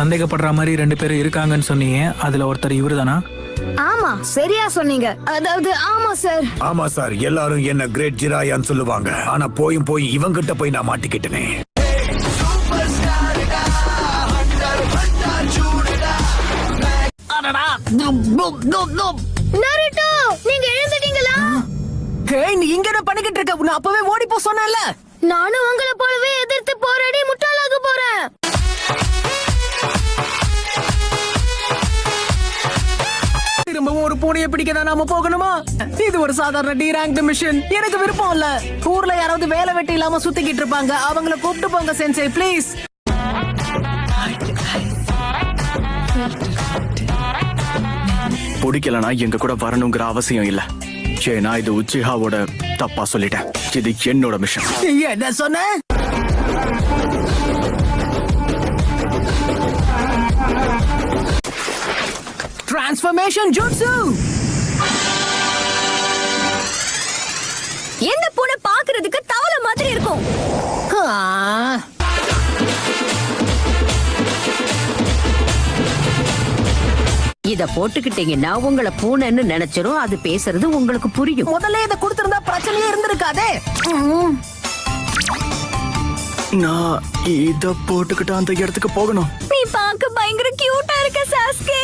சந்தேகப்படுற மாதிரி 2 பேர் இருக்காங்கன்னு சொன்னீங்க. அதுல ஒருத்தர் இவருதானா? ஆமா, சரியா சொன்னீங்க. அதாவது ஆமா சார். ஆமா சார், எல்லாரும் என்ன கிரேட் ஜிராயான்னு சொல்லுவாங்க. ஆனா போய் இவங்கிட்ட போய் நான் மாட்டிக்கிட்டேனே. நருட்டோ, நீங்க எழுந்துட்டீங்களா? ஹேய், நீ இங்க என்ன பண்ணிக்கிட்டு இருக்க? நான் அப்பவே ஓடி போ சொன்னேன்ல. நானும் உங்களை போலவே எதிர்த்து போராடி முட்டாளாக போறேன். திரும்பவும் ஒரு பூனையை பிடிக்க தான் நாம போகணுமா? இது ஒரு சாதாரண டி ரேங்க் மிஷன். எனக்கு விருப்பம் இல்ல. ஊர்ல யாராவது வேலை வெட்டி இல்லாம சுத்திக்கிட்டு இருப்பாங்க. அவங்கள கூப்பிட்டு போங்க சென்சை, ப்ளீஸ். பிடிக்கலனா எங்க கூட வரணுங்கிற அவசியம் இல்ல. ஏன்னா இது உச்சிஹாவோட தப்பா சொல்லிட்டேன். இது என்னோட மிஷன். என்ன சொன்ன? டிரான்ஸ்ஃபர்மேஷன் ஜூட்சு. எந்த பூனை பாக்குறதுக்கு தவளை மாதிரி இருக்கும். இத போட்டுக்கிட்டீங்கன்னா உங்களை பூனைன்னு நினைச்சிரும். அது பேசுறது உங்களுக்கு புரியும். முதல்ல இத கொடுத்திருந்தா பிரச்சனையே இருந்திருக்காதே. நான் இத போட்டுக்கிட்டு அந்த இடத்துக்கு போகணும். நீ பாக்க பயங்கர கியூட்டா இருக்க சாஸ்கே.